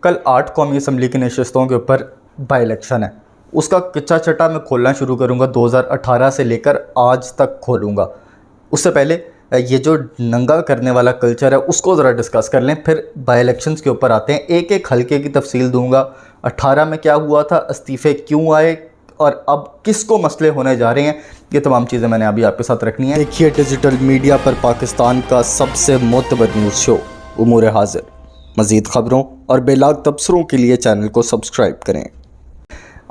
कल 8 कौमी असम्बली की नशस्तों के ऊपर बाई इलेक्शन है। उसका कच्चा चट्टा मैं खोलना शुरू करूँगा 2018 से लेकर आज तक खोलूँगा। उससे पहले ये जो नंगा करने वाला कल्चर है उसको ज़रा डिस्कस कर लें, फिर बाई इलेक्शंस के ऊपर आते हैं। एक एक हल्के की तफसील दूँगा। 18 में क्या हुआ था, इस्तीफ़े क्यों आए और अब किसको मसले होने जा रहे हैं, ये तमाम चीज़ें मैंने अभी आपके साथ रखनी है। देखिए डिजिटल मीडिया पर पाकिस्तान का सबसे मोतबर न्यूज़ शो उमूर हाजिर। मज़ीद ख़बरों और बेलाग तबसरों के लिए चैनल को सब्सक्राइब करें।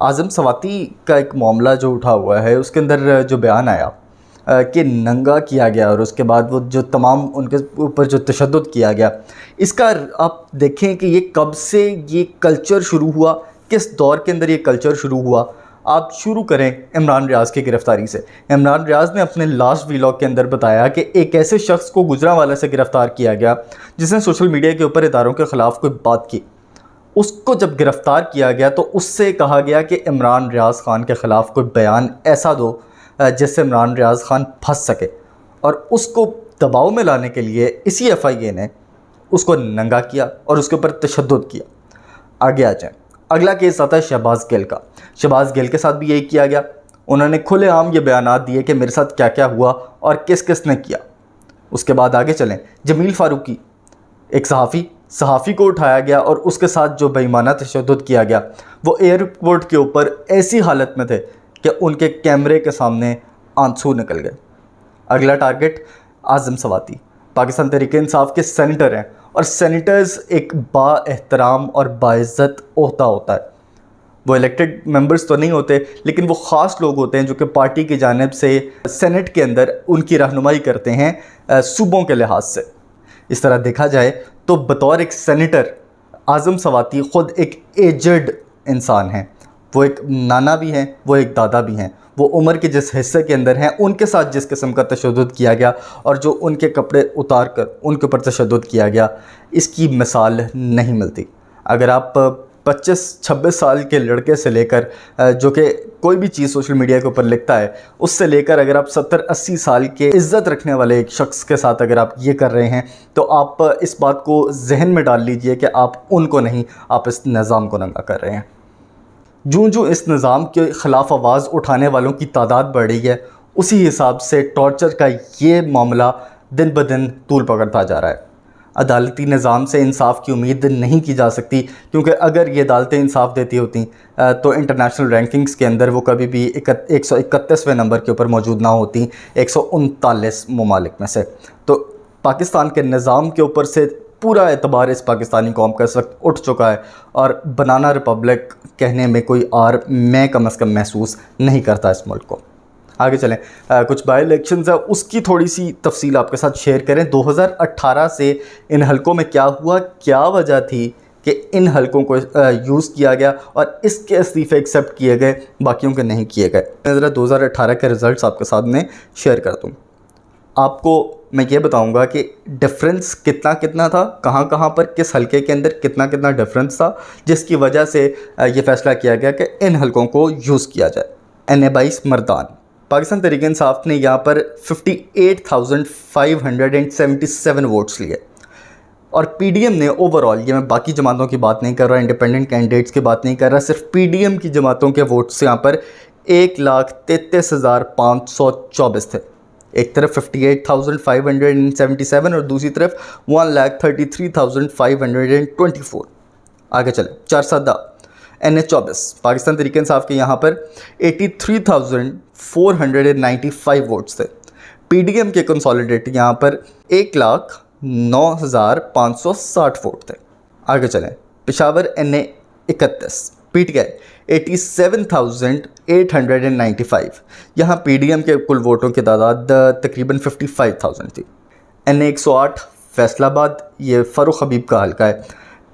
आज़म सवाती का एक मामला जो उठा हुआ है, उसके अंदर जो बयान आया कि नंगा किया गया और उसके बाद वो जो तमाम उनके ऊपर जो तशद्दुद किया गया, इसका आप देखें कि ये कब से ये कल्चर शुरू हुआ, किस दौर के अंदर ये कल्चर शुरू हुआ। आप शुरू करें इमरान रियाज़ की गिरफ़्तारी से। इमरान रियाज़ ने अपने लास्ट व्लॉग के अंदर बताया कि एक ऐसे शख्स को गुजरांवाला से गिरफ़्तार किया गया जिसने सोशल मीडिया के ऊपर इदारों के ख़िलाफ़ कोई बात की। उसको जब गिरफ़्तार किया गया तो उससे कहा गया कि इमरान रियाज़ ख़ान के ख़िलाफ़ कोई बयान ऐसा दो जिससे इमरान रियाज़ ख़ान फंस सके, और उसको दबाव में लाने के लिए इसी FIA ने उसको नंगा किया और उसके ऊपर तशद्दुद किया। आगे आ जाए, अगला केस आता है शहबाज गिल का। शहबाज गिल के साथ भी यही किया गया। उन्होंने खुलेआम ये बयानात दिए कि मेरे साथ क्या क्या हुआ और किस किस ने किया। उसके बाद आगे चलें, जमील फ़ारूकी, एक सहाफ़ी को उठाया गया और उसके साथ जो बेईमाना तशद्दुद किया गया, वो एयरपोर्ट के ऊपर ऐसी हालत में थे कि उनके कैमरे के सामने आंसू निकल गए। अगला टारगेट आज़म सवाती, पाकिस्तान तहरीक-ए-इंसाफ के सेनेटर हैं, और सेनेटर्स एक बाएहतराम और बाइज़्ज़त ओहदा होता है। वो इलेक्टेड मेंबर्स तो नहीं होते, लेकिन वो ख़ास लोग होते हैं जो कि पार्टी की जानिब से सेनेट के अंदर उनकी रहनुमाई करते हैं सूबों के लिहाज से। इस तरह देखा जाए तो बतौर एक सेनेटर आज़म सवाती ख़ुद एक एजड इंसान हैं। वो एक नाना भी हैं, वो एक दादा भी हैं। वो उम्र के जिस हिस्से के अंदर हैं, उनके साथ जिस किस्म का तशद्दुद किया गया और जो उनके कपड़े उतार कर उनके ऊपर तशद्दुद किया गया, इसकी मिसाल नहीं मिलती। अगर आप 25-26 साल के लड़के से लेकर जो कि कोई भी चीज़ सोशल मीडिया के ऊपर लिखता है, उससे लेकर अगर आप 70-80 साल के इज़्ज़त रखने वाले एक शख्स के साथ अगर आप ये कर रहे हैं, तो आप इस बात को जहन में डाल लीजिए कि आप उनको नहीं, आप इस निज़ाम को नंगा कर रहे हैं। जो इस निज़ाम के ख़िलाफ़ आवाज़ उठाने वालों की तादाद बढ़ रही है, उसी हिसाब से टॉर्चर का ये मामला दिन ब दिन तूल पकड़ता जा रहा है। अदालती निज़ाम से इंसाफ की उम्मीद नहीं की जा सकती, क्योंकि अगर ये अदालतें इंसाफ देती होती तो इंटरनेशनल रैंकिंग्स के अंदर वो कभी भी 131वें नंबर के ऊपर मौजूद ना होती 139 ममालिक में से। तो पाकिस्तान के निज़ाम के ऊपर से पूरा एतबार इस पाकिस्तानी कौम का इस वक्त उठ चुका है, और बनाना रिपब्लिक कहने में कोई आर मैं कम अज़ कम महसूस नहीं करता इस मुल्क को। आगे चलें, कुछ बाई इलेक्शंस है उसकी थोड़ी सी तफसील आपके साथ शेयर करें। 2018 से इन हलकों में क्या हुआ, क्या वजह थी कि इन हलकों को यूज़ किया गया और इसके इस्तीफ़े एक्सेप्ट किए गए, बाकियों के नहीं किए गए। मैं ज़रा 2018 के रिज़ल्ट आपके सामने शेयर कर दूँ। आपको मैं ये बताऊंगा कि डिफरेंस कितना कितना था, कहाँ कहाँ पर किस हलके के अंदर कितना कितना डिफरेंस था, जिसकी वजह से ये फ़ैसला किया गया कि इन हलकों को यूज़ किया जाए। NA-22 मर्दान, पाकिस्तान तहरीक-ए-इंसाफ ने यहाँ पर 58,577 वोट्स लिए, और PDM ने ओवरऑल, ये मैं बाकी जमातों की बात नहीं कर रहा, इंडिपेंडेंट कैंडिडेट्स की बात नहीं कर रहा, सिर्फ PDM की जमातों के वोट्स यहाँ पर 1,33,524 थे। एक तरफ 58,577 और दूसरी तरफ 1,33,524। आगे चले, 4 NA-24 पाकिस्तान तहरीक-ए-इंसाफ के यहाँ पर 83,495 वोट्स थे। PDM के कंसोलिडेट यहाँ पर 1,09,560 वोट थे। आगे चलें, पेशावर NA-31 PTI 87,895। यहाँ PDM के कुल वोटों की तादाद तकरीबन 55,000 थी। NA-108 फैसलाबाद, ये फ़ारूक हबीब का हल्का है।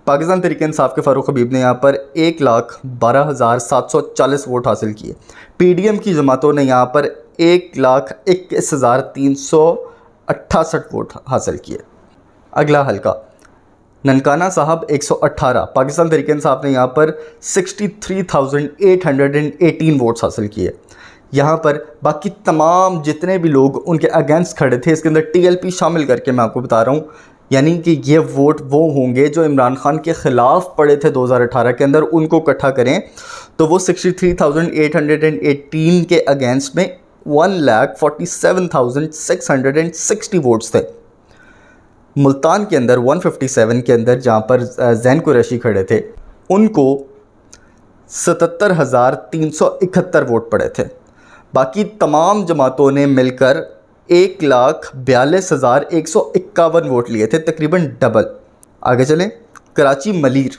पाकिस्तान तहरीक-ए-इंसाफ के फ़ारूक हबीब ने यहाँ पर 1,12,740 वोट हासिल किए। PDM की जमातों ने यहाँ पर 1,21,368 वोट हासिल किए। अगला हल्का ननकाना साहब 118, पाकिस्तान तहरीक-ए-इंसाफ ने यहाँ पर 63,818 वोट्स हासिल किए। यहाँ पर बाकी तमाम जितने भी लोग उनके अगेंस्ट खड़े थे, इसके अंदर TLP शामिल करके मैं आपको बता रहा हूँ, यानी कि ये वोट वो होंगे जो इमरान खान के ख़िलाफ़ पड़े थे 2018 के अंदर, उनको इकट्ठा करें तो वो 63,818 के अगेंस्ट में 1,47,660 वोट्स थे। मुल्तान के अंदर 157 के अंदर जहाँ पर जैन कुरैशी खड़े थे, उनको 77,371 वोट पड़े थे। बाकी तमाम जमातों ने मिलकर 1,42,151 वोट लिए थे, तकरीबन डबल। आगे चलें, कराची मलीर,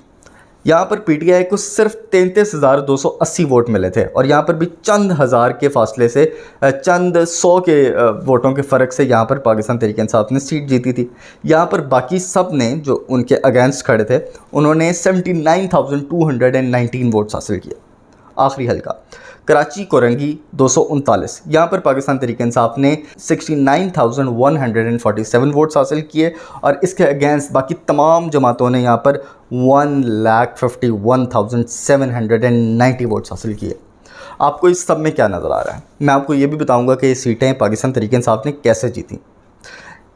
यहाँ पर पीटीआई को सिर्फ 33,280 वोट मिले थे और यहाँ पर भी चंद हज़ार के फासले से, चंद 100 के वोटों के फ़र्क से यहाँ पर पाकिस्तान तहरीक इंसाफ ने सीट जीती थी। यहाँ पर बाकी सब ने जो उनके अगेंस्ट खड़े थे, उन्होंने 79,219 वोट्स हासिल किए। आखिरी हल्का कराची कोरंगी 239, यहाँ पर पाकिस्तान तहरीक इंसाफ ने 69,147 वोट्स हासिल किए और इसके अगेंस्ट बाकी तमाम जमातों ने यहाँ पर 1,51,790 वोट्स हासिल किए। आपको इस सब में क्या नज़र आ रहा है? मैं आपको ये भी बताऊँगा कि ये सीटें पाकिस्तान तहरीक इंसाफ ने कैसे जीती।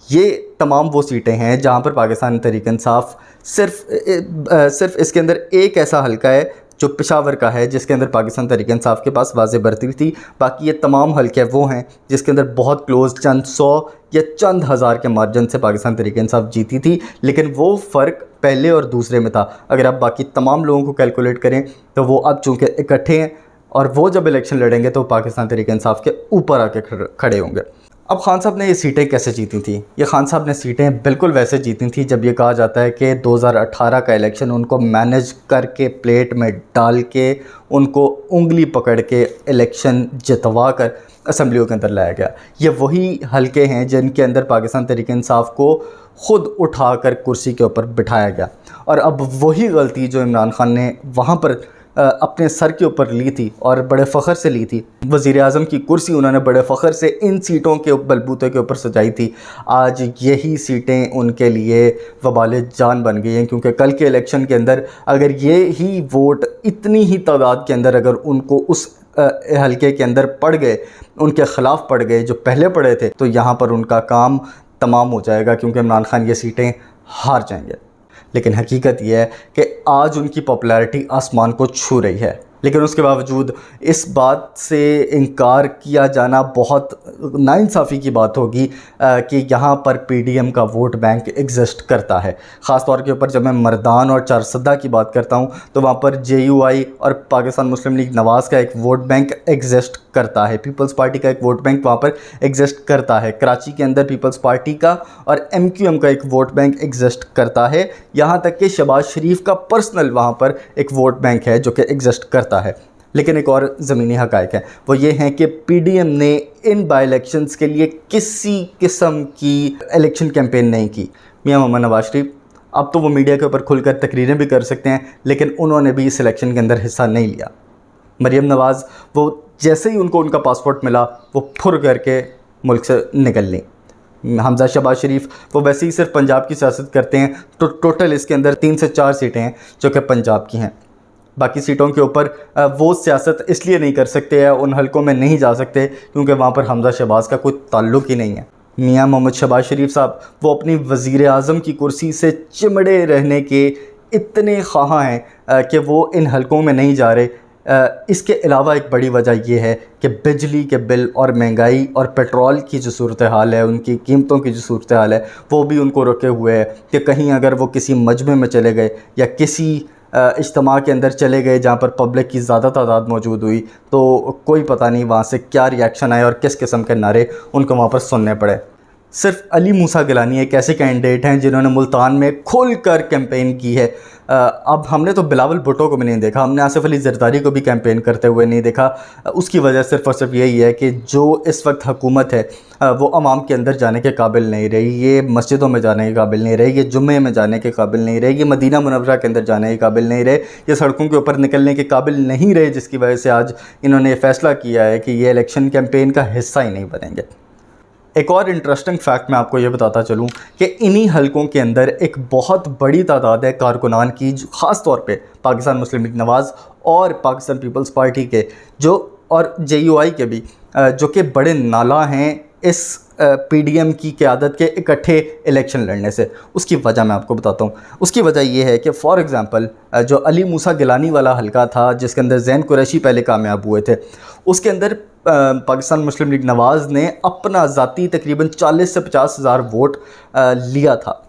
ये तमाम वो सीटें हैं जहाँ पर पाकिस्तान तहरीक इंसाफ सिर्फ इसके अंदर एक ऐसा हल्का है जो पेशावर का है, जिसके अंदर पाकिस्तान तहरीक इंसाफ के पास वाज़ेह बर्तरी थी। बाकी ये तमाम हल्के वो हैं जिसके अंदर बहुत क्लोज चंद 100 या चंद हज़ार के मार्जिन से पाकिस्तान तहरीक इंसाफ जीती थी, लेकिन वो फ़र्क पहले और दूसरे में था। अगर आप बाकी तमाम लोगों को कैलकुलेट करें तो वो अब चूँकि इकट्ठे हैं और वो जब इलेक्शन लड़ेंगे तो पाकिस्तान तहरीक इंसाफ के ऊपर आके खड़े होंगे। अब खान साहब ने ये सीटें कैसे जीती थी? ये खान साहब ने सीटें बिल्कुल वैसे जीती थी जब ये कहा जाता है कि 2018 का इलेक्शन उनको मैनेज करके, प्लेट में डाल के, उनको उंगली पकड़ के इलेक्शन जितवा कर असम्बलियों के अंदर लाया गया। ये वही हलके हैं जिनके अंदर पाकिस्तान तहरीक इंसाफ को ख़ुद उठाकर कुर्सी के ऊपर बिठाया गया। और अब वही गलती जो इमरान खान ने वहाँ पर अपने सर के ऊपर ली थी और बड़े फ़ख्र से ली थी, वज़ीर आज़म की कुर्सी उन्होंने बड़े फ़ख्र से इन सीटों के बलबूते के ऊपर सजाई थी। आज यही सीटें उनके लिए वबाल जान बन गई हैं, क्योंकि कल के इलेक्शन के अंदर अगर ये ही वोट इतनी ही तादाद के अंदर अगर उनको उस हलके के अंदर पड़ गए, उनके ख़िलाफ़ पड़ गए जो पहले पड़े थे, तो यहाँ पर उनका काम तमाम हो जाएगा, क्योंकि इमरान खान ये सीटें हार जाएंगे। लेकिन हकीकत यह है कि आज उनकी पॉपुलैरिटी आसमान को छू रही है, लेकिन उसके बावजूद इस बात से इनकार किया जाना बहुत नाइंसाफ़ी की बात होगी कि यहाँ पर पीडीएम का वोट बैंक एग्जिस्ट करता है। ख़ास तौर के ऊपर जब मैं मर्दान और चारसदा की बात करता हूँ तो वहाँ पर जेयूआई और पाकिस्तान मुस्लिम लीग नवाज़ का एक वोट बैंक एग्जिस्ट करता है, पीपल्स पार्टी का एक वोट बैंक वहाँ पर एग्जिस्ट करता है। कराची के अंदर पीपल्स पार्टी का और एमक्यूएम का एक वोट बैंक एग्जिस्ट करता है। यहाँ तक कि शहबाज शरीफ का पर्सनल वहाँ पर एक वोट बैंक है जो कि एग्जिस्ट करता है। लेकिन एक और ज़मीनी हक़ाइक़ है, वो ये हैं कि पीडीएम ने इन बाई इलेक्शंस के लिए किसी किस्म की इलेक्शन कैंपेन नहीं की। मियां मोहम्मद नवाज शरीफ अब तो वो मीडिया के ऊपर खुलकर तकरीरें भी कर सकते हैं, लेकिन उन्होंने भी इस इलेक्शन के अंदर हिस्सा नहीं लिया। मरीम नवाज़ वो जैसे ही उनको उनका पासपोर्ट मिला वो फुर करके मुल्क से निकल ली। हमजा शहबाज शरीफ वो वैसे ही सिर्फ पंजाब की सियासत करते हैं, तो टोटल इसके अंदर 3 से 4 सीटें हैं जो कि पंजाब की हैं। बाकी सीटों के ऊपर वो सियासत इसलिए नहीं कर सकते या उन हलकों में नहीं जा सकते क्योंकि वहाँ पर हमजा शहबाज का कोई ताल्लुक़ ही नहीं है। मियां मोहम्मद शहबाज शरीफ साहब वो अपनी वज़ीर आज़म की कुर्सी से चिमड़े रहने के इतने ख़्वाह हैं कि वो इन हलकों में नहीं जा रहे। इसके अलावा एक बड़ी वजह यह है कि बिजली के बिल और महंगाई और पेट्रोल की जो सूरत हाल है, उनकी कीमतों की जो सूरत हाल है, वो भी उनको रोके हुए है कि कहीं अगर वो किसी मजमे में चले गए या किसी इज्तिमा के अंदर चले गए जहाँ पर पब्लिक की ज़्यादा तादाद मौजूद हुई, तो कोई पता नहीं वहाँ से क्या रिएक्शन आए और किस किस्म के नारे उनको वहाँ पर सुनने पड़े। सिर्फ अली मूसा गिलानी एक ऐसे कैंडिडेट हैं जिन्होंने मुल्तान में खुलकर कैंपेन की है। अब हमने तो बिलावल भुट्टो को भी नहीं देखा, हमने आसिफ अली जरदारी को भी कैंपेन करते हुए नहीं देखा। उसकी वजह सिर्फ और सिर्फ यही है कि जो इस वक्त हुकूमत है वो अवाम के अंदर जाने के काबिल नहीं रही, ये मस्जिदों में जाने के काबिल नहीं रही, ये जुम्मे में जाने के काबिल नहीं रहे, ये मदीना मुनव्वरा के अंदर जाने के काबिल नहीं रहे, ये सड़कों के ऊपर निकलने के काबिल नहीं रहे, जिसकी वजह से आज इन्होंने फ़ैसला किया है कि ये इलेक्शन कैंपेन का हिस्सा ही नहीं बनेंगे। एक और इंटरेस्टिंग फैक्ट मैं आपको ये बताता चलूँ कि इन्हीं हलकों के अंदर एक बहुत बड़ी तादाद है कारकुनान की, ख़ास तौर पे पाकिस्तान मुस्लिम लीग नवाज़ और पाकिस्तान पीपल्स पार्टी के जो और जेयूआई के भी, जो कि बड़े नाला हैं इस पीडीएम की क़यादत के इकट्ठे इलेक्शन लड़ने से। उसकी वजह मैं आपको बताता हूँ। उसकी वजह ये है कि फ़ॉर एग्ज़ाम्पल जो अली मूसा गिलानी वाला हलका था जिसके अंदर ज़ैन कुरैशी पहले कामयाब हुए थे, उसके अंदर पाकिस्तान मुस्लिम लीग नवाज़ ने अपना ज़ाती तकरीबन 40 से 50 हज़ार वोट लिया था।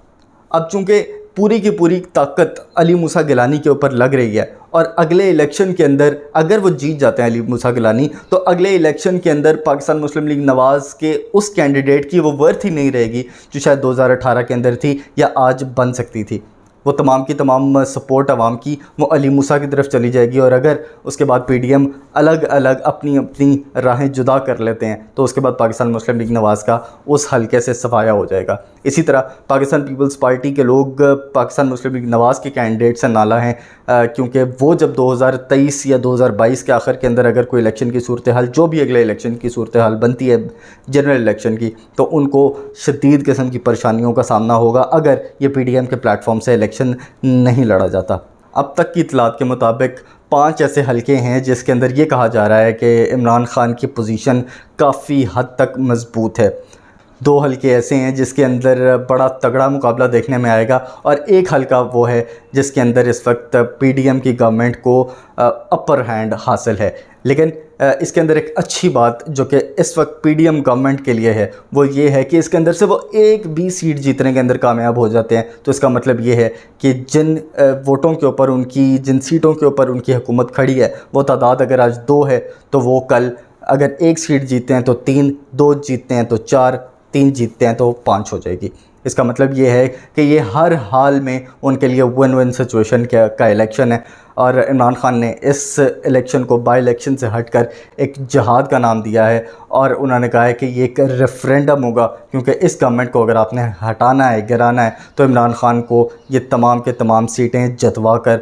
अब चूँकि पूरी की पूरी ताकत अली मूसा गिलानी के ऊपर लग रही है और अगले इलेक्शन के अंदर अगर वो जीत जाते हैं अली मूसा गिलानी, तो अगले इलेक्शन के अंदर पाकिस्तान मुस्लिम लीग नवाज़ के उस कैंडिडेट की वो वर्थ ही नहीं रहेगी जो शायद 2018 के अंदर थी या आज बन सकती थी। वो तमाम की तमाम सपोर्ट आवाम की वो अली मूसा की तरफ चली जाएगी और अगर उसके बाद पीडीएम अलग अलग अपनी अपनी राहें जुदा कर लेते हैं तो उसके बाद पाकिस्तान मुस्लिम लीग नवाज़ का उस हलके से सफाया हो जाएगा। इसी तरह पाकिस्तान पीपल्स पार्टी के लोग पाकिस्तान मुस्लिम लीग नवाज़ के कैंडिडेट से नाला हैं, क्योंकि वो जब 2023 या 2022 के आखिर के अंदर अगर कोई इलेक्शन की सूरत हाल, जो भी अगले इलेक्शन की सूरत हाल बनती है जनरल इलेक्शन की, तो उनको शदीद किस्म की परेशानियों का सामना होगा अगर ये पीडीएम के प्लेटफॉर्म से इलेक्शन नहीं लड़ा जाता। अब तक की इतलात के मुताबिक 5 ऐसे हलके हैं जिसके अंदर ये कहा जा रहा है कि इमरान खान की पोजीशन काफ़ी हद तक मजबूत है। 2 हलके ऐसे हैं जिसके अंदर बड़ा तगड़ा मुकाबला देखने में आएगा और एक हलका वो है जिसके अंदर इस वक्त पीडीएम की गवर्नमेंट को अपर हैंड हासिल है। लेकिन इसके अंदर एक अच्छी बात जो कि इस वक्त पीडीएम गवर्नमेंट के लिए है वो ये है कि इसके अंदर से वो एक भी सीट जीतने के अंदर कामयाब हो जाते हैं तो इसका मतलब ये है कि जिन वोटों के ऊपर उनकी, जिन सीटों के ऊपर उनकी हुकूमत खड़ी है, वो तादाद अगर आज 2 है तो वो कल अगर 1 सीट जीतते हैं तो 3, 2 जीतते हैं तो 4, 3 जीतते हैं तो 5 हो जाएगी। इसका मतलब ये है कि ये हर हाल में उनके लिए विन विन सिचुएशन का इलेक्शन है और इमरान खान ने इस इलेक्शन को बाई इलेक्शन से हटकर एक जहाद का नाम दिया है और उन्होंने कहा है कि ये एक रेफरेंडम होगा, क्योंकि इस गवर्नमेंट को अगर आपने हटाना है, गिराना है, तो इमरान खान को ये तमाम के तमाम सीटें जतवा कर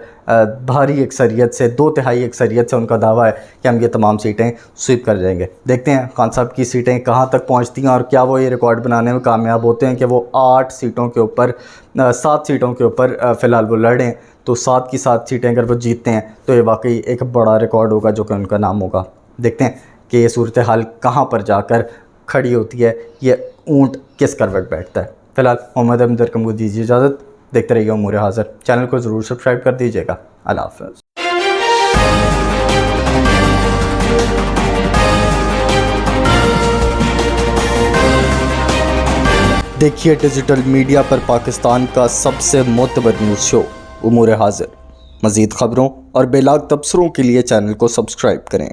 भारी अक्सरियत से, 2/3 अक्सरियत से उनका दावा है कि हम ये तमाम सीटें स्वीप कर जाएंगे। देखते हैं खान साहब की सीटें कहाँ तक पहुँचती हैं और क्या वो ये रिकॉर्ड बनाने में कामयाब होते हैं कि वो 8 सीटों के ऊपर 7 सीटों के ऊपर फ़िलहाल वो लड़ें। तो 7 की 7 सीटें अगर वो जीतते हैं तो ये वाकई एक बड़ा रिकॉर्ड होगा जो कि उनका नाम होगा। देखते हैं कि ये सूरत हाल कहाँ पर जाकर खड़ी होती है, ये ऊँट किस करवट बैठता है। फ़िलहाल मोहम्मद अहमद को दीजिए इजाज़त। देखते रहिए उमूर हाज़िर। चैनल को ज़रूर सब्सक्राइब कर दीजिएगा। अल्लाह हाफ़िज़। देखिए डिजिटल मीडिया पर पाकिस्तान का सबसे मोतबर न्यूज़ शो उमूर हाज़िर। मज़ीद ख़बरों और बेलाग तबसरों के लिए चैनल को सब्सक्राइब करें।